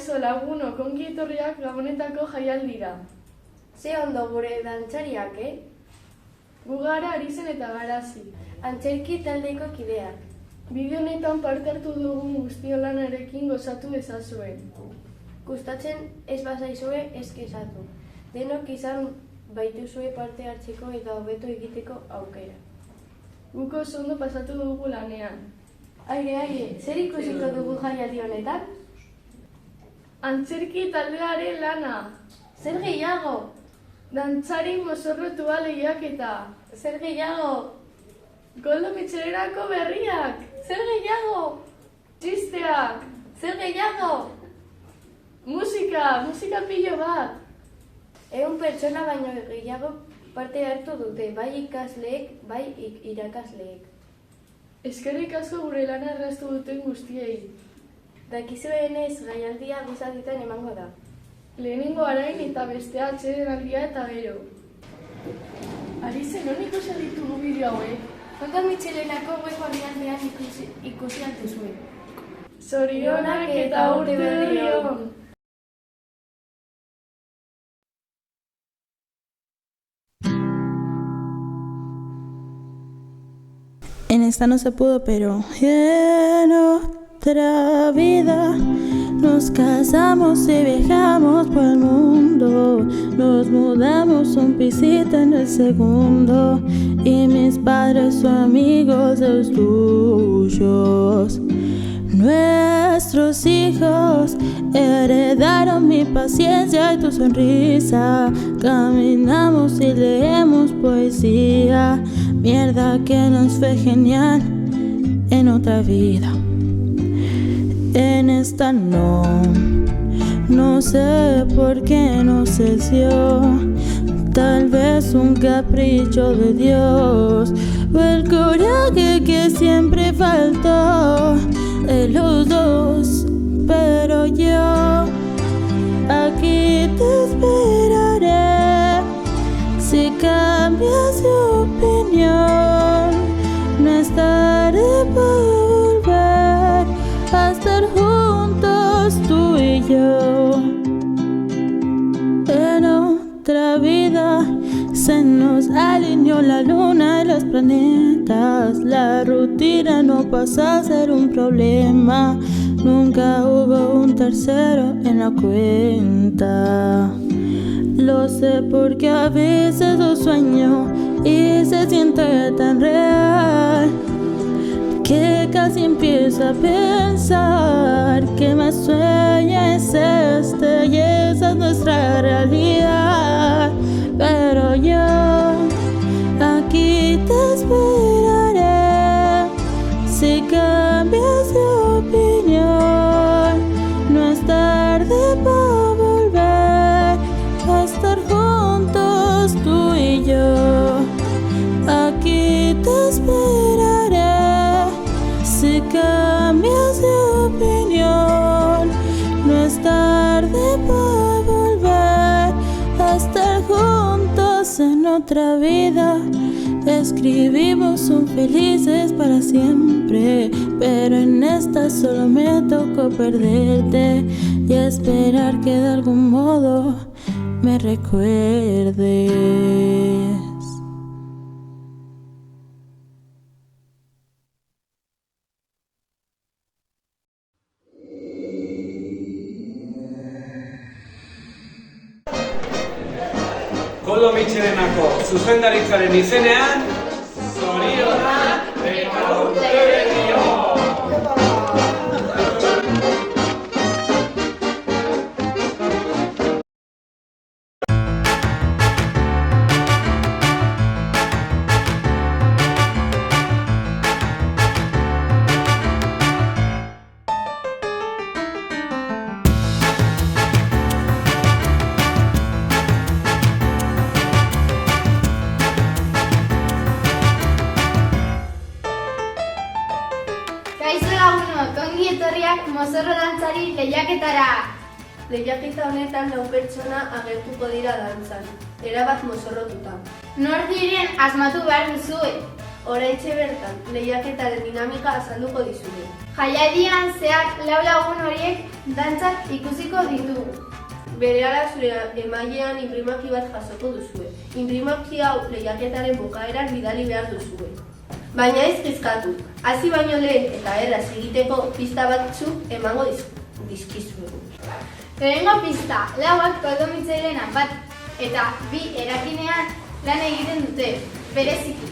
Kaixo lagunok, ongi etorriak Gabonetako jaialdira. Ze ondo gure dantzariak, Gu gara Arizen eta Garazi. Antzerki taldeko kideak. Bideo honetan parte hartu dugun guztion lanarekin gozatu ezazuen. Gustatzen ez bazaizue ez kezatu. Denok izan baituzue parte hartzeko eta hobeto egiteko aukera. Guko oso ondo pasatu dugu lanean. Aire, zer ikusiko dugu jaialdi honetan? Antzerki taldearen lana. Zer gehiago? Dantzari mozorrotua lehiaketa. Zer gehiago? Koldo Mitxelerako berriak. Zer gehiago? Txisteak. Zer gehiago? Musika pilo bat. 100 pertsona baino gehiago parte hartu dute, bai ikasleek, bai irakasleek. Eskerrik asko gure lana erraztu duten guztiei. Dakizuenez jaialdia bi zatitan emango da. Lehenengo arain eta bestea atsedenaldia eta gero. Arizen, non ikusi ditugu bideo hauek? Koldo Mitxelerako web orrialdean ikusi altuzue. Zorionak eta urte berri on! En esta no se pudo, pero en otra vida nos casamos y viajamos por el mundo. Nos mudamos a un pisito en el segundo y mis padres son amigos de los tuyos. Nuestros hijos heredaron mi paciencia y tu sonrisa. Caminamos y leemos poesía, mierda que nos fue genial en otra vida. En esta no sé por qué no cesó. Tal vez un capricho de Dios o el coraje que siempre faltó de los dos. Pero yo aquí te esperaré. Si cambias de opinión, no es tarde para volver a estar juntos tú y yo. En otra vida se nos alineó la luna y los planetas. La rutina no pasa a ser un problema. Nunca hubo un tercero en la cuenta. Lo sé porque a veces lo sueño y se siente tan real que casi empiezo a pensar que más sueño es este y esa es nuestra realidad. Pero yo aquí te esperaré. Si cambias de opinión, no es tarde para volver a estar juntos tú y yo. Aquí te esperaré. Si cambias de opinión, no es tarde para volver a estar juntos en otra vida. Escribimos son felices para siempre, pero en esta solo me tocó perderte y esperar que de algún modo me recuerdes. Koldo Mitxelenako zuzendaritzaren izenean, zorionak eta urte berri on! Ongi etorriak mozorro dantzari lehiaketara! Lehiaketa honetan 4 pertsona agertuko dira dantzan, erabat mozorrotuta. Nor diren asmatu behar duzue. Oraintxe bertan, lehiaketaren dinamika azalduko dizugu. Jaialdian zehar 4 lagun horiek dantzak ikusiko ditugu. Berehala zure emailean inprimaki bat jasoko duzue. Inprimaki hau lehiaketaren bukaeran bidali behar duzue. Baina ez kezkatu, hasi baino lehen eta erraz egiteko pista batzuk emango dizkizuegu. Lehenengo pista, lauak koldomitzaileena bat eta 2 erakinean lan egiten dute, bereziki.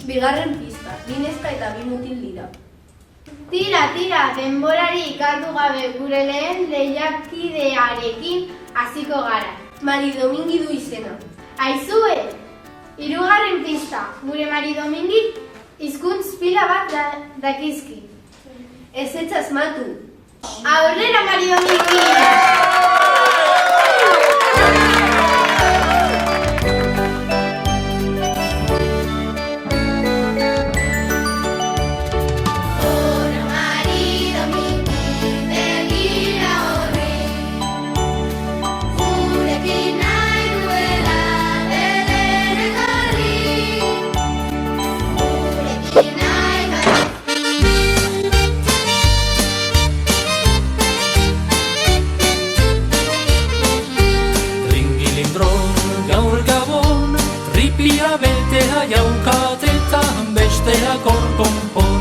Bigarren pista, 2 neska eta 2 mutil dira. Tira, denborari galdu gabe gure lehen lehiakidearekin hasiko gara. Mari Domingi du izena. Aizue! 3. pista, gure Mari Domingik hizkuntz pila bat dakizki. Ez asmatu. Aurrera, Mari Domingi! Jaukatetan besteak konpon,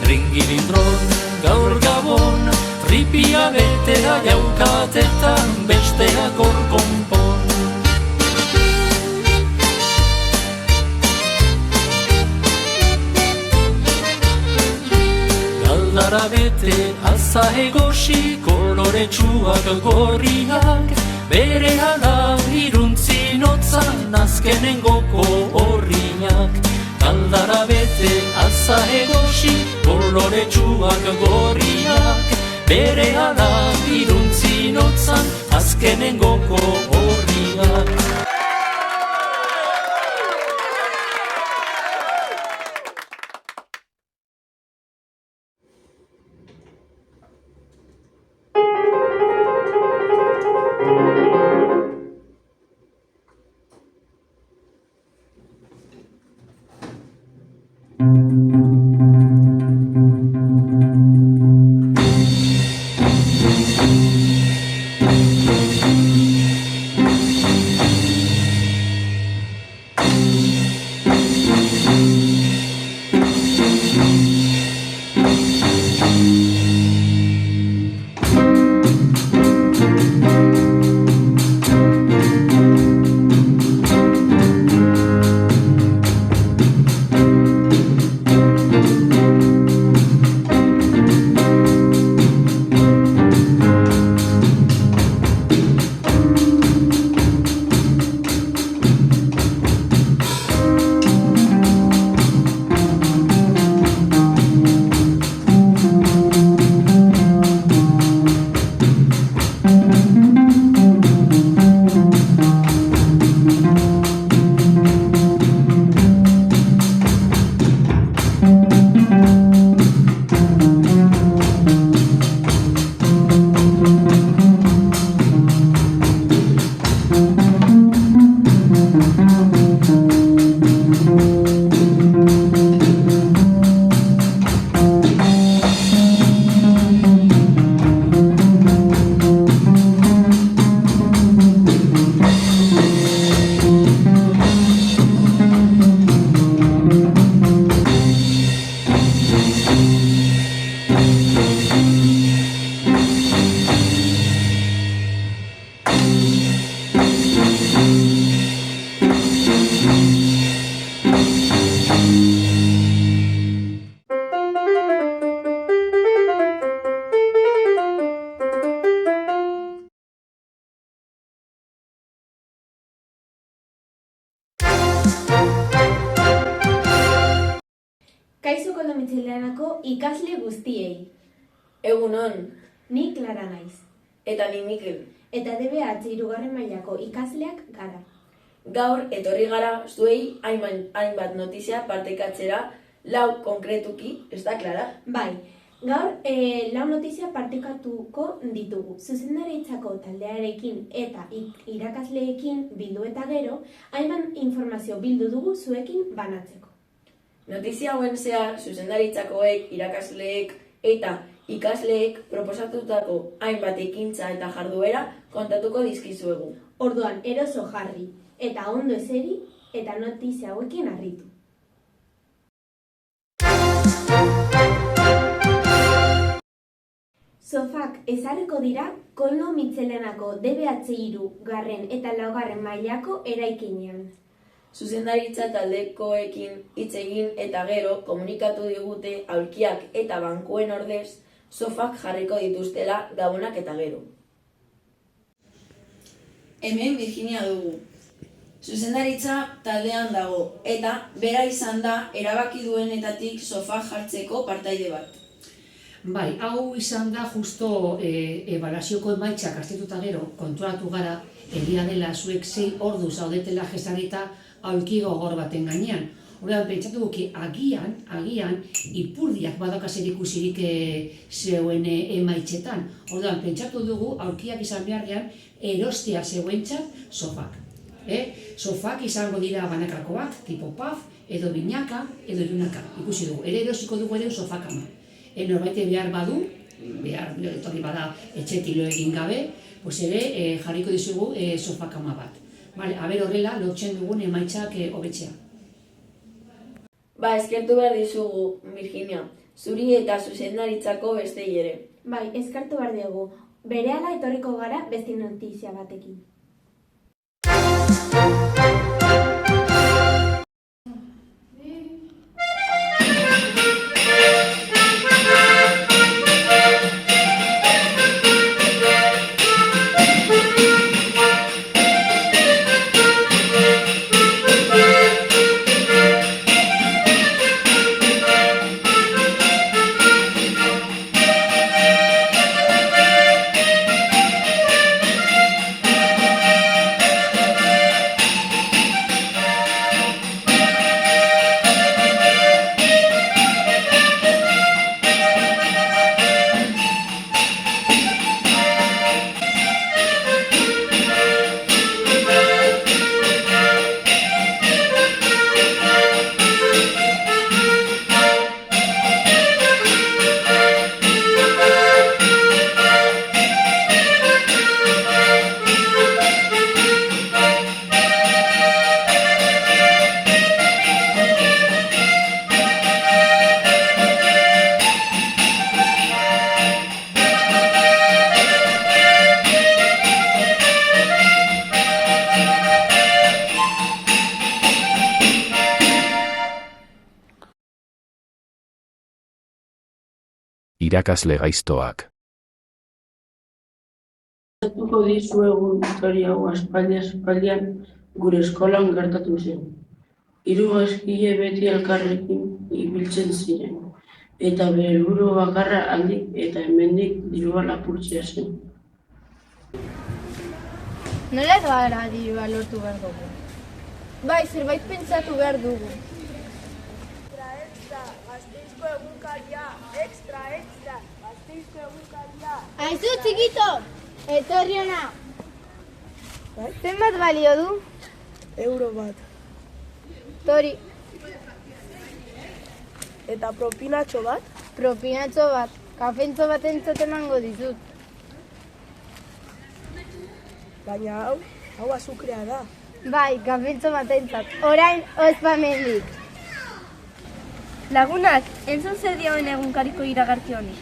ringilindron gaur gabon, ripia betera jaukatetan besteak konpon. Galdara bete aza egosi koloretsuak gorriak, bere hala iruntzi notzan azkenengoko horriak. Galdara bete aza egosi koloretsuak gorriak, bere hala iruntzi notzan azkenengoko horriak. Kaixo Koldomitzaileanako ikasle guztiei. Egunon. Ni Clara naiz. Eta ni Mikel. Eta DBH 3. mailako ikasleak gara. Gaur etorri gara zuei hainbat notizia partekatzera, 4 konkretuki, ez da, Clara? Bai, gaur 4 notizia partekatuko ditugu. Zuzendaritzako taldearekin eta irakasleekin bildu eta gero, hainbat informazio bildu dugu zuekin banatzeko. Notizia hauen zehar, zuzendaritzakoek, irakasleek eta ikasleek proposatutako hainbat ekintza eta jarduera kontatuko dizkizuegu. Orduan, eroso jarri, eta ondo eseri, eta notizia hauekin harritu. Sofak ezarriko dira Koldo Mitxelenako DBH3 garren eta 4. mailako eraikinean. Zuzendaritza taldekoekin hitz egin eta gero komunikatu digute aulkiak eta bankuen ordez sofak jarriko dituztela gabonak eta gero. Hemen Virginia dugu. Zuzendaritza taldean dago eta bera izan da erabaki duenetatik sofak jartzeko partaide bat. Bai, hau izan da justo ebaluazioko emaitzak astetuta gero konturatu gara egia dela zuek 6 ordu zaudetela jesarita aulki gogor baten gainean. Horrean, pentsatu duki, agian, ipurdiak badakazer ikusirik zeuen emaitzetan. Horrean, pentsatu dugu, aulkiak izan beharrean, erostea zeuentzat sofak. Sofak izango dira banakakoak, tipo paf, edo binaka, edo ilunaka. Ikusi dugu, ere erosiko dugu ere sofakama. Norbaite behar badu, behar etorri bada etxetilo egin gabe, pues ere jarriko dizugu sofakama bat. Vale, aber horrela, lotzen dugun emaitzak hobetzea. Ba, eskertu behar dizugu, Virginia, zuri eta zuzendaritzako bestei ere. Bai, eskertu behar dugu, berehala etorriko gara beste notizia batekin. Irakasle gaiztoak. Kontatuko dizuegu historia hau aspaldian gure eskolan gertatu zen. 3 gaizkile beti elkarrekin ibiltzen ziren, eta bere helburu bakarra handik eta hemendik dirua lapurtzea zen. Nola gara dirua lortu behar dugu? Bai, zerbait pentsatu behar dugu. Aizu, txikito! Etorri hona! Zenbat balio du? €1. Tori. Eta propinatxo bat? Propinatxo bat. Kafentxo bat entzat emango dizut. Baina hau azukrea da. Bai, kafentxo bat entzat. Orain, ospamendik. Lagunak, entzun zer dioen egunkariko iragarki honi.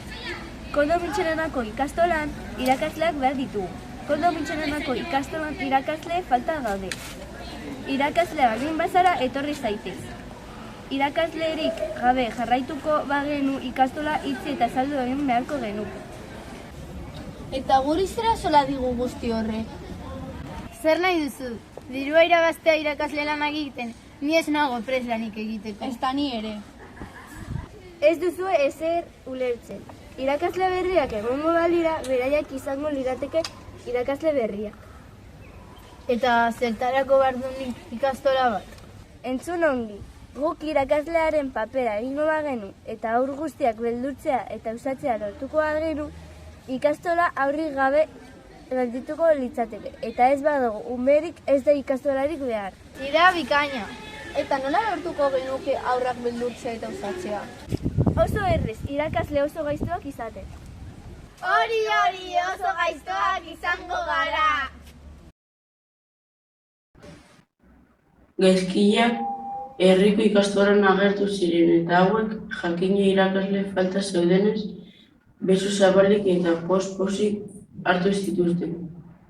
Koldo Mitxelenako ikastolan irakasleak behar ditugu. Koldo Mitxelenako ikastolan irakasle falta gaude. Irakaslea baldin bazara etorri zaitez. Irakaslerik gabe jarraituko bagenu ikastola itzi eta saldu egin beharko genuke. Eta guri zera sola digu guzti horre. Zer nahi duzu? Dirua irabaztea irakasle lanak egiten, ni ez nago preslanik egiteko. Ez da ni ere. Ez duzu ezer ulertzen. Irakasle berriak egongo balira, beraiak izango lirateke irakasle berriak. Eta zertarako behar du ikastola bat? Entzun ongi, guk irakaslearen papera egingo bagenu eta haur guztiak beldurtzea eta usatzea lortuko bagenu, ikastola aurrik gabe geldituko litzateke. Eta ez badugu, umerik ez da ikastolarik behar. Idea bikaina. Eta nola lortuko genuke aurrak beldurtzea eta usatzea? Oso errez, irakasle oso gaiztoak izate. Hori, oso gaiztoak izango gara! Gaizkileak herriko ikastolan agertu ziren eta hauek jakina irakasle falta zeudenez, beso zabalik eta poz-pozik hartu zituzten,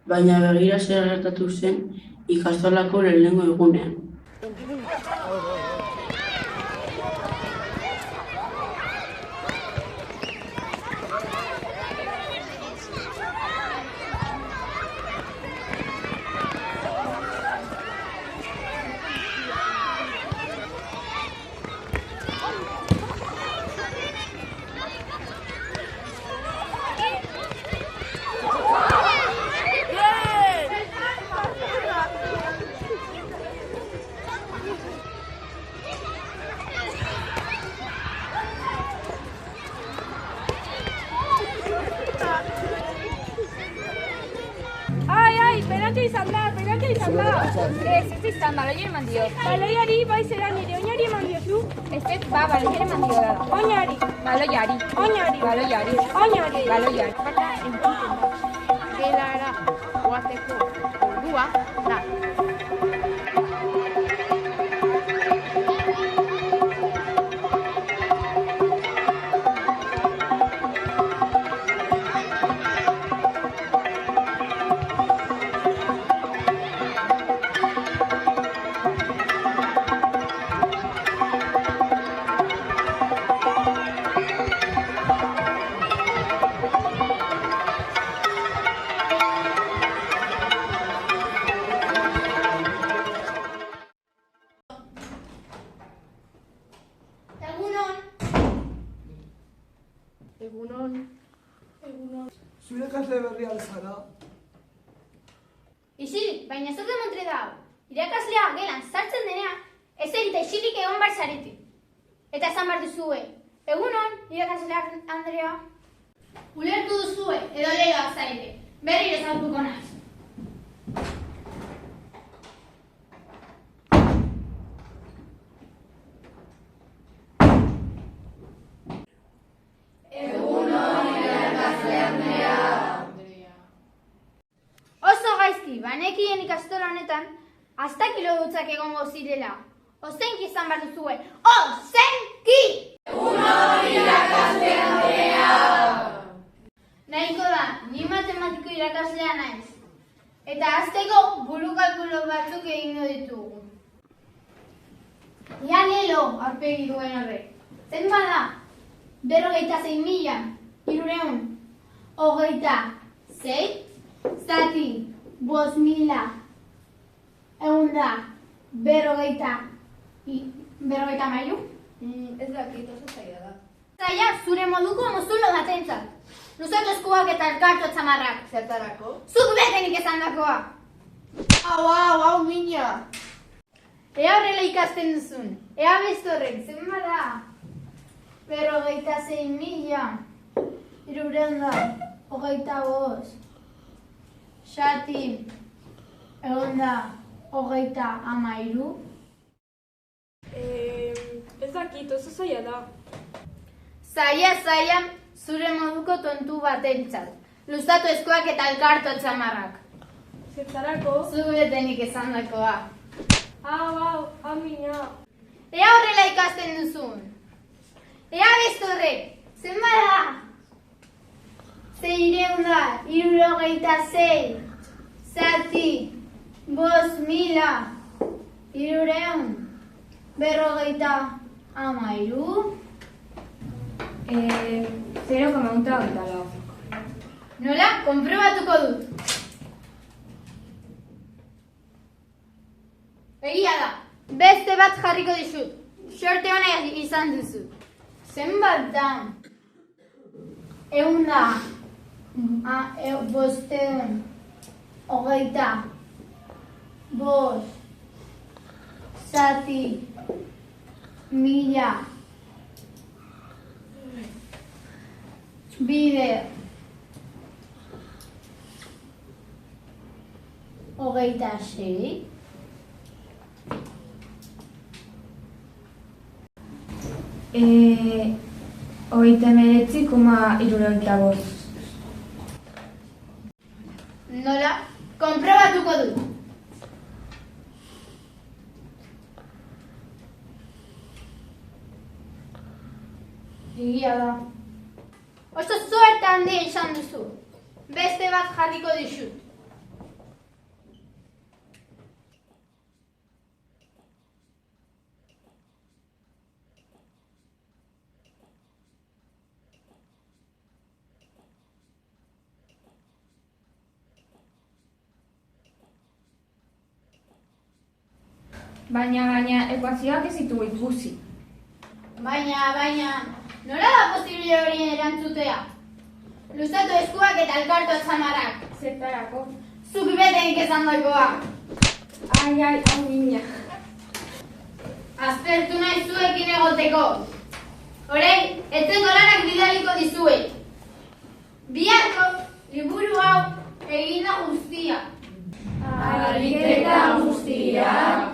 baina begira zer gertatu zen ikastolako lehenengo egunean. Penaltia izan da. Ez izan, baloia eman dio. Baloiari, bai zera nire oinari eman diozu? Ez, baloiari eman dio da. Oinari. Baloiari. Oinari. Baloiari. Oinari. Baloiari. Bata, entzuten da. Gelara, goazeko, ordua, da. Zure ikasle berria alzara. Isilik, baina zuk demontre dago. Irakaslea gelan sartzen denean, ez erita isilik egon bar zarete. Eta esan bar duzue. Egunon, irakaslea Andrea. Ulertu duzue, edo leloak zarete. Berriro zartuko naiz. Banekien ikastola honetan, astakilo dutzak egongo zirela. Ozenki izan behar duzue. Ozenki! Eguno irakasle Andrea! Nahiko da, ni matematiko irakaslea naiz. Eta hasteko buru kalkulo batzuk egingo ditugu. Ia lelo aurpegi duen horrek. Zen bada, 46.326 zati 5.000 berrogeita mailu? Ez dakit, oso zaila da. Zaila, zure moduko mozulo batentzat. Luzatu eskuak eta elkartu txamarrak. Zertarako? Zuk betenik esan dakoa. Hau, mina. Ea horrela ikasten duzun. Ea bestorrek, zen bada? 46.325 Xati, 133. Ez dakit, oso zaila da. Zaila, zure moduko tontu batentzat. Luzatu eskuak eta elkartu txamarrak. Zertarako? Zuk betenik esan dakoa. Hau, mina. Ea horrela ikasten duzun. Ea bestorrek, zen bada? 666 zati 5.313. 0,34. Nola? Konprobatuko dut. Egia da, beste bat jarriko dizut. Sorte ona izan duzu. Zenbat da? 500 zati 1000 bider 26 39,75. Nola? Konprobatuko dut. Egia da. Oso zuerte handia izan duzu. Beste bat jarriko dizut. Baina ekuazioak ez ditugu ikusi. Baina, nola da posible horien erantzutea? Luzatu eskuak eta elkartu atzamarrak. Zertarako? Zuk betenik esan dakoa. Ai, hau mina. Aztertu nahi zuekin egoteko. Orain, etzeko lanak bidaliko dizuet. Biharko, liburu hau egina guztia. Ariketa guztiak.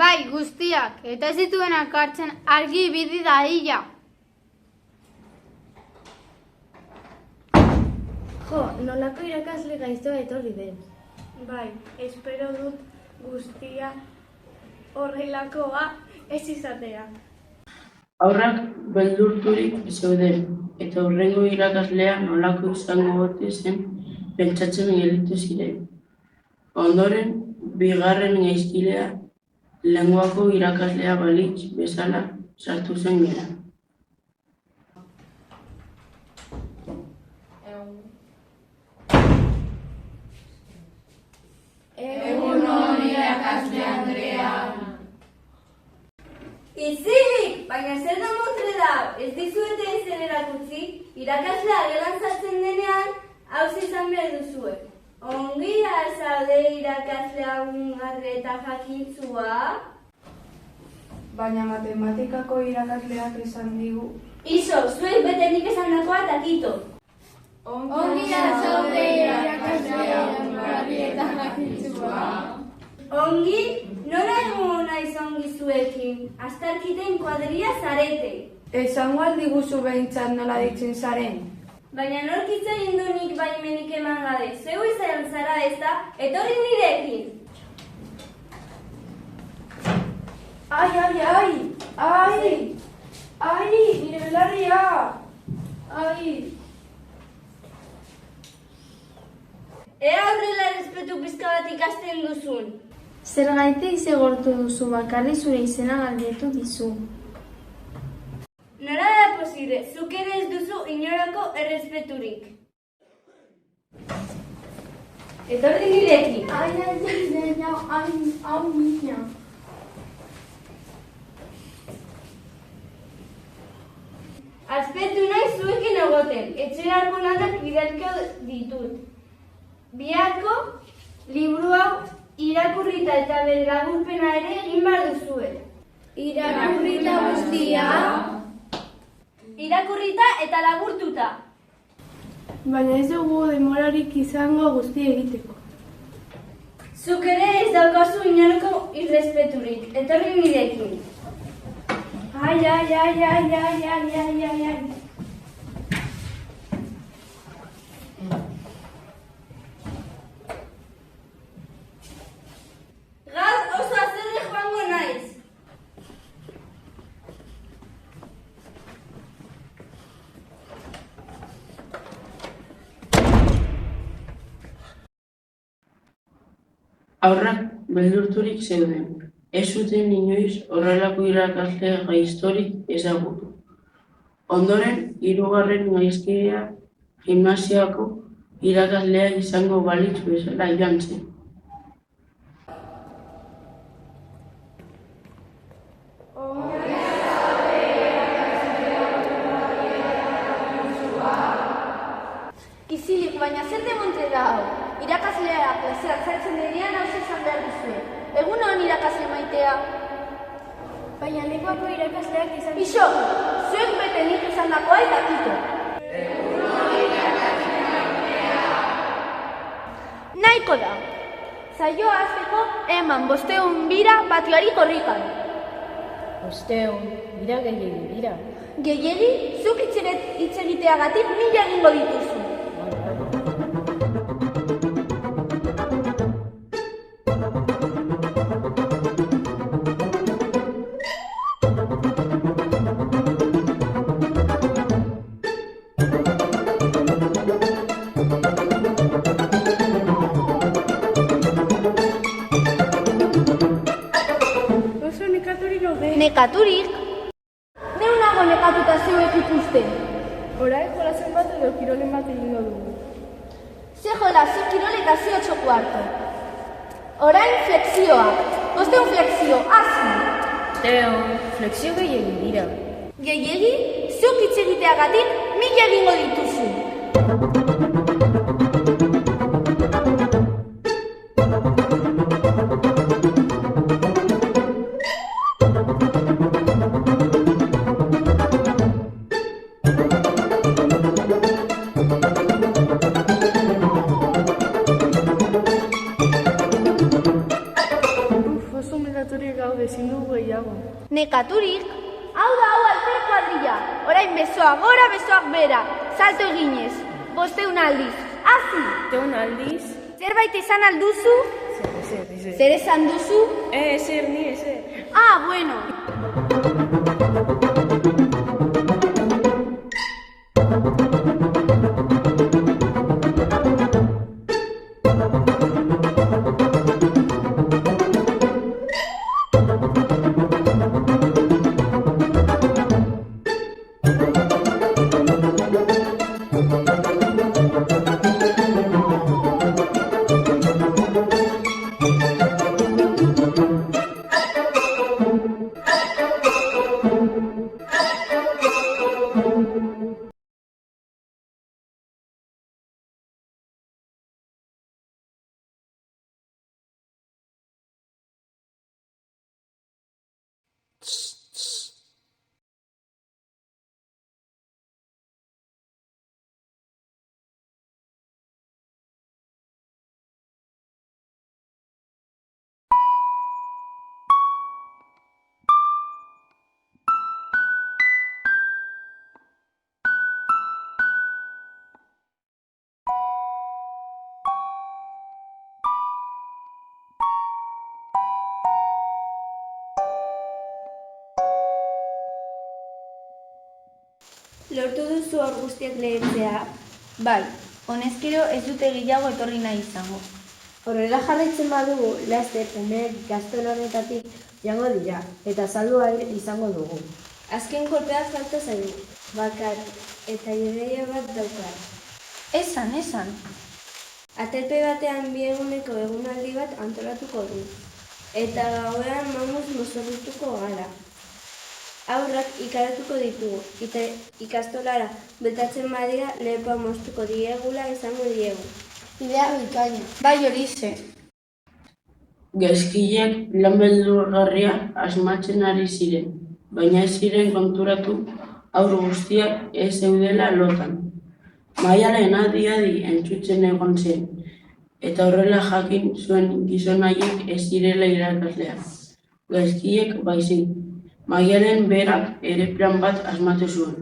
Bai, guztiak, eta ez dituen akartzen argi bidi da hila. Jo, nolako irakasle gaiztoa etorri den. Bai, espero dut guztia horrelakoa ez izatea. Haurrak beldurturik zeuden, eta hurrengo irakaslea nolako izango ote zen pentsatzen gelditu ziren. Ondoren, bigarren gaizkilea lenguako irakaslea balitz bezala sartu zen gera. Egun on irakasle Andrea. Izilik, baina zer da montre dau? Ez dizuete ezen erakutsi, irakaslea gelan sartzen denean, hauz izan behar duzue. Ongi azalde irakaslea ungarri eta jakintzua? Baina matematikako irakasleak esan digu. Iso, zuek betenik esan dakoa takito. Ongi azalde irakaslea ungarri eta jakintzua. Ongi, nora egon naiz ongi zuekin, astarkiten kuadria zarete. Esango aldiguzu behintzat nola ditzen zaren. Baina norkitza indunik baimenik eman gabe, zeu izan zara ez da, etorri nirekin. Ai, nire belarria. Ai. Ea horrela respetu pizka bat ikasten duzun. Zergaitik zigortu duzu bakarri zure izena galdetu dizu. Nola da posible, zuk ere ez duzu inorako errespeturik. Etorri nirekin. Ai, hau mina. Azpetu nahi zuekin egoten, etxerako lanak bidalko ditut. Biharko, liburu hau irakurrita eta bere laburpena ere egin behar duzue. Irakurrita guztia. Irakurrita eta laburtuta. Baina ez dugu demorarik izango guzti egiteko. Zuk ere ez daukazu inorako irrespeturik, etorri nirekin. Ai. Gaur oso azerre joango naiz. Haurrak beldurturik zeuden, ez zuten inoiz horrelako irakasle gaiztorik ezagutu. Ondoren, hirugarren gaizkilea gimnasiako irakaslea izango balitz bezala joan zen. Izilik, baina zer demontre da hau? Irakasleak klasean sartzen denean hau izan behar duzue. Egun hon irakasle maitea. Baina lenguako irakasleak izan... Iso, zuek bete nik esan dakoa eta kito. Nahiko da. Zaioa azteko eman 500 bira patioari korrikan. Osteon, dira gehiegi dira. Gehiegi, zuk hitz egiteagatik 1000 egingo dituzu. Oso nekaturik gaude. Nekaturik? Neu nago nekatuta zeuek ikusten. Orain jolasen bat edo kirolen bat egingo dugu. Ze jolazi kiroleka 8:15. Orain flexioak. Bosteun flexio, hasi. Teo, flexio gehiegi dira. Gehiegi, zuk hitz egiteagatik 1000 egingo dituzu. Oso nekaturik gaude, ezin dugu gehiago. Nekaturik? Hau da, hau alfer kuadrilla. Orain besoak gora, besoak bera. Salto eginez. 500 aldiz. Hasi! 500 aldiz? Zerbait esan alduzu? Zer esan duzu? Ezer, ni ezer. Ah, bueno. Lortu duzu hor guztiak lehentzea? Bai, honezkero ez dute gehiago etorri nahi izango. Horrela jarraitzen badugu, laster umeek ikastola honetatik jango dira, eta saldu izango dugu. Azken kolpea falta zaigu, bakar, eta ideia bat daukar. Esan. Aterpe batean 2 eguneko egunaldi bat antolatuko du. Eta gauean mamuz mozorrituko gara. Aurrak ikaratuko ditugu, eta ikastolara betatzen badira lepoa moztuko diegula izango diegu. Idea bikaina. Bai horixe. Gaizkileak lan beldurgarria asmatzen ari ziren, baina ez ziren konturatu haur guztiak ez zeudela lotan. Maialen adi-adi entzutzen egon zen, eta horrela jakin zuen gizon haiek ez direla irakasleak. Gaizkileek baizik, Maialen berak ere plan bat asmatu zuen.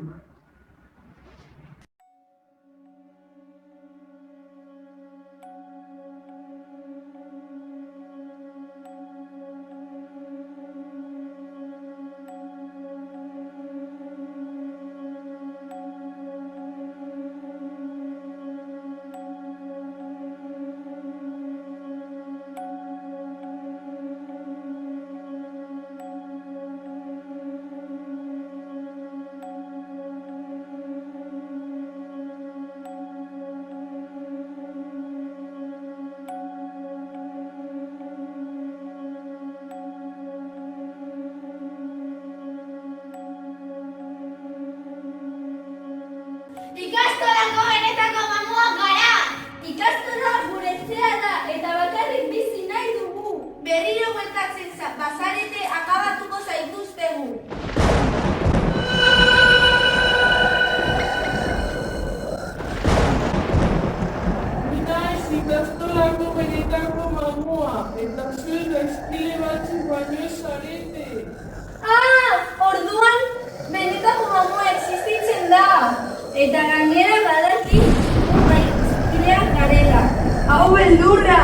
Eta gainera badaki urraikideak garela. Hau beldurra!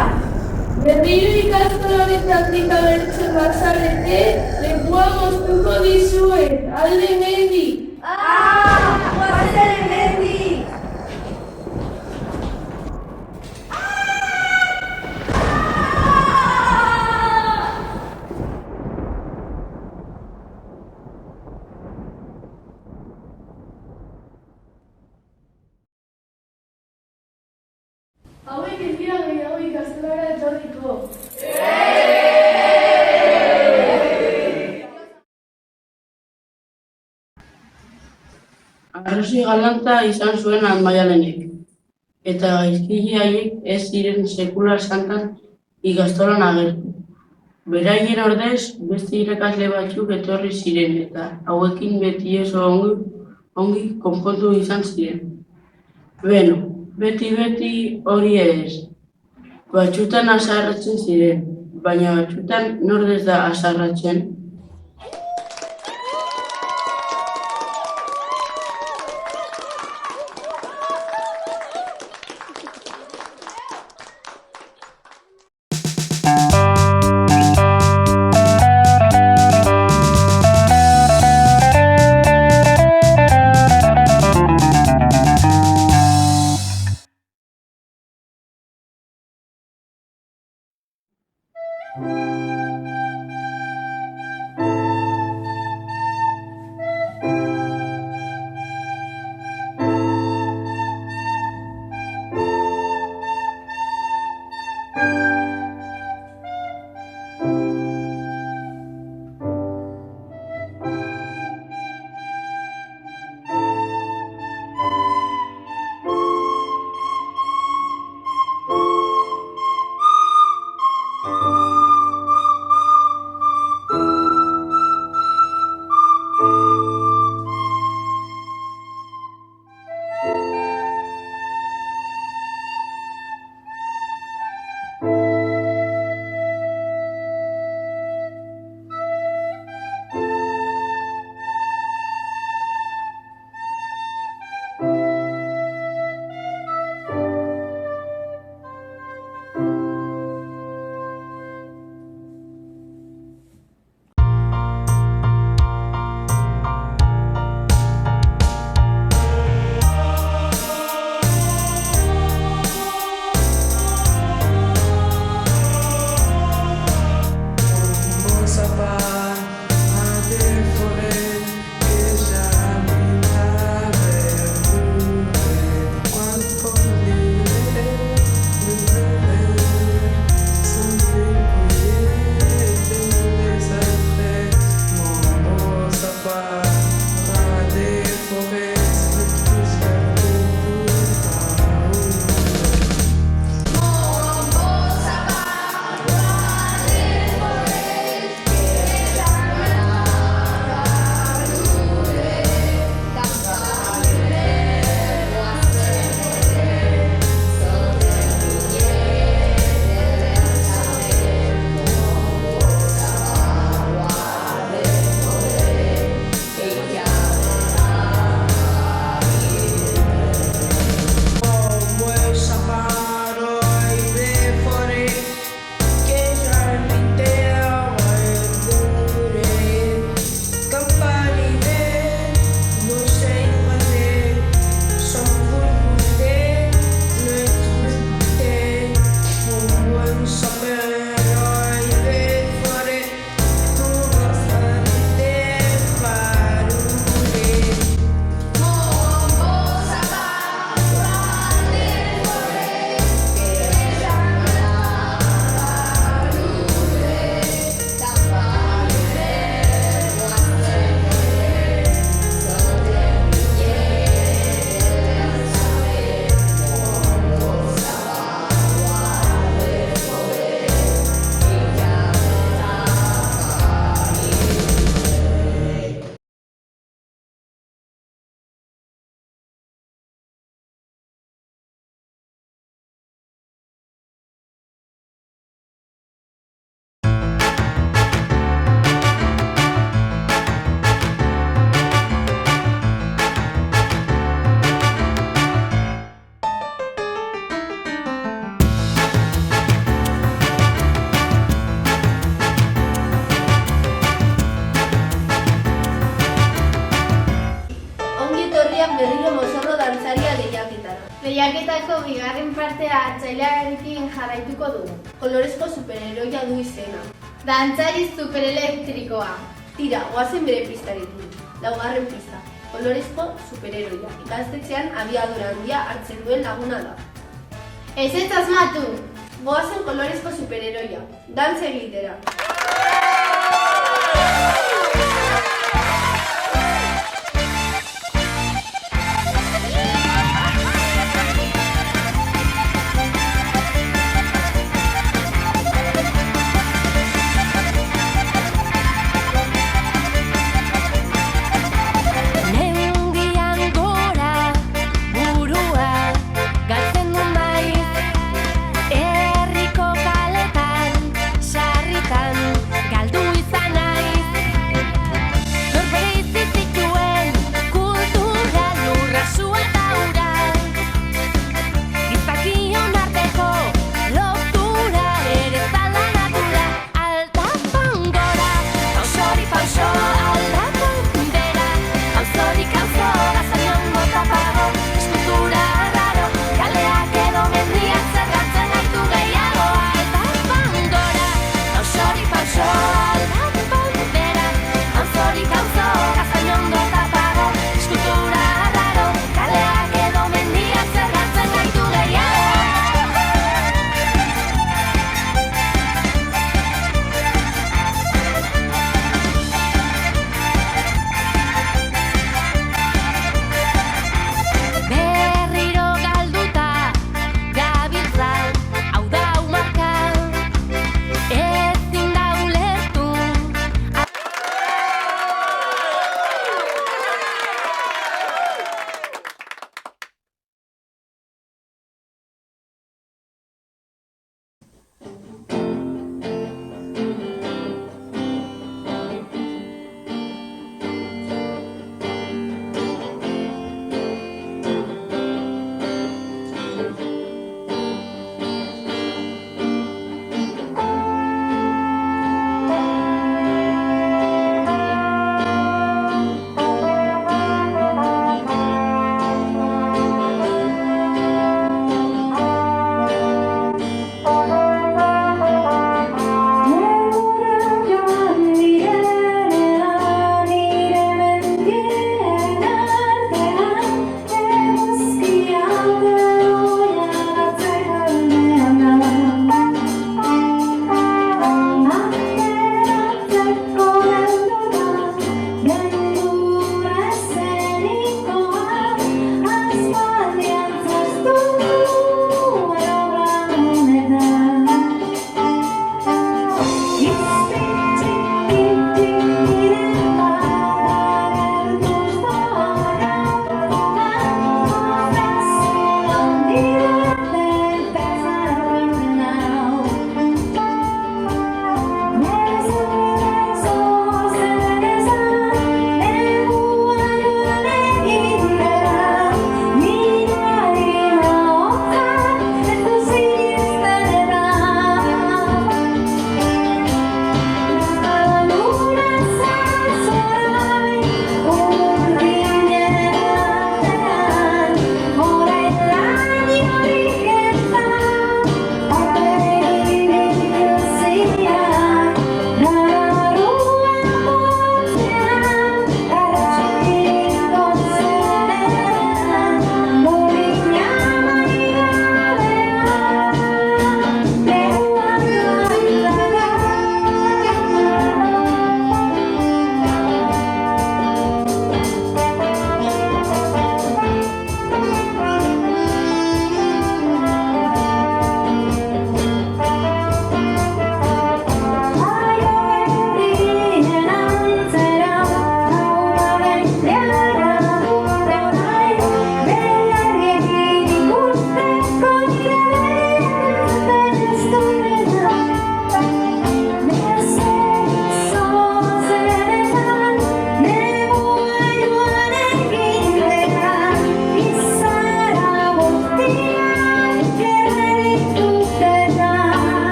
Berriro ikastolabetatik abertzen bazarete, lekua moztuko dizuet, alde hemendik. Guazen hemendik! Hauek ez dira gehiago ikastolara etorriko. Arrazoi galanta izan zuen Maialenek, eta gaizkile haiek ez ziren sekula santan ikastolan agertu. Beraien ordez, beste irakasle batzuk etorri ziren eta hauekin beti ez ongi konpontu izan ziren. Beno, beti hori ez. Batzutan azarratzen ziren, baina batzutan nordez da azarratzen. Lehiaketako bigarren partea atzailearekin jarraituko dugu. Kolorezko superheroia du izena. Dantzari superelektrikoa. Tira, goazen bere pistarekin. Laugarren pista. Kolorezko superheroia. Ikastetxean abiadura handia hartzen duen laguna da. Ez asmatu! Goazen kolorezko superheroia. Dantza egitera. Herriko kaletan, sarritan, galdu izan naiz.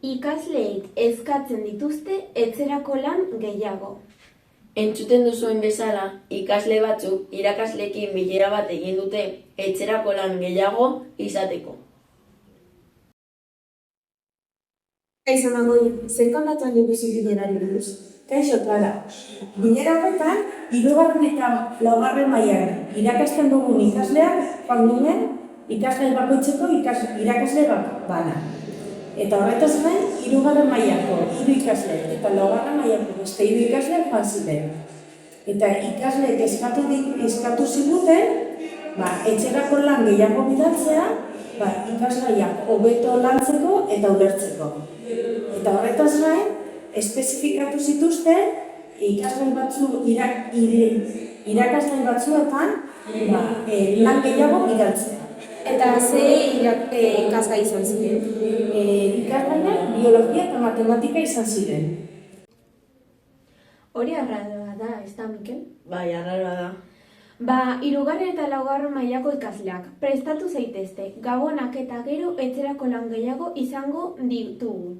Ikasleek eskatzen dituzte etxerako lan gehiago. Entzuten duzuen bezala, ikasle batzuk irakasleekin bilera bat egin dute etxerako lan gehiago izateko. Kaixo Mangoi, zer kontatuan duzu bilerari buruz? Kaixo, Clara. Bilera horretan, 3. eta 4. mailan irakasten dugun ikasleak joan ginen ikasle bakoitzeko irakasle bana. Eta horretaz gain, 3. mailako 3 ikasle eta 4. mailako beste 3 ikasle joan ziren. Eta ikasleek eskatu ziguten, etxerako lan gehiago bidaltzea, ikasgaiak hobeto lantzeko eta ulertzeko. Eta horretaz gain, espezifikatu zituzten irakasle batzuetan lan gehiago bidaltzea. Eta ze ikasgai izan ziren? Ikasgaiak biologia eta matematika izan ziren. Hori arraroa da, ez da, Mikel? Bai, arraroa da. 3. eta 4. mailako ikasleak, prestatu zaitezte, gabonak eta gero etxerako lan gehiago izango ditugu.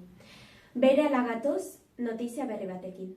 Berehala gatoz, notizia berri batekin.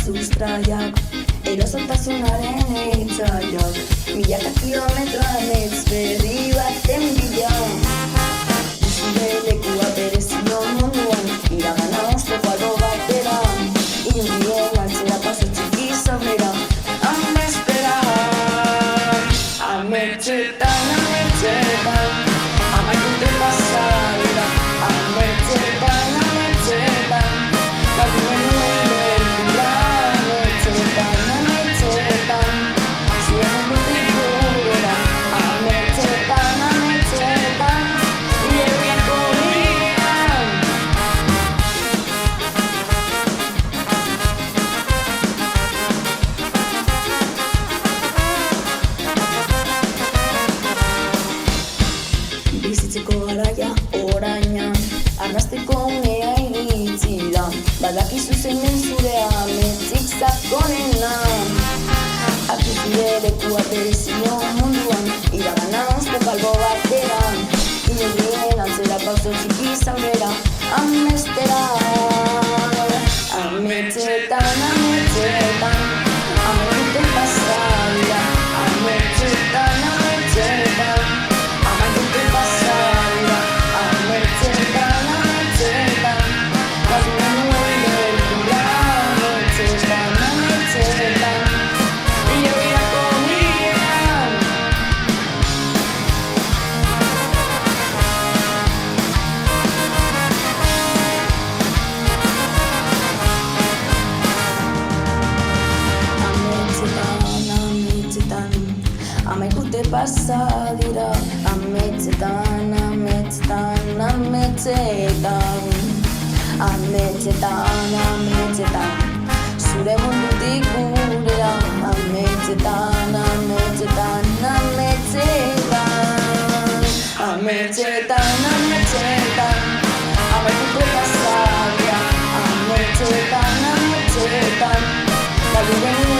sustraiak, erosotasunaren eitzaiak, milaka kilometroan ez berri baten bila. Zure lekua berezio munduan, iragana ozteko albo batera, inundien antzera paso txiki zaurera, amespera. Ametxetan, ametxetan, amaikute pasarera, ametxetan, ametxetan, galduen nuen berrira, ametxetan, ametxetan, zuen mundutik gurera, ametxetan, ametxetan, hierriako nian. Bizitzeko garaia oraina, arnasteko unea iritsi da, badakizu zein den zure ametzik zakonena. Hartu zure lekua berezio munduan, iragana ozteko albo bateran, inundien antzera pauso txiki zaurera, amestera. pasa dira, ametsetan, ametsetan, ametsetan, ametsetan, ametsetan, zure mundutik gurera, ametsetan, ametsetan, ametsetan, ametsetan, ametsetan, amaituko pasadia, ametsetan, ametsetan, baduren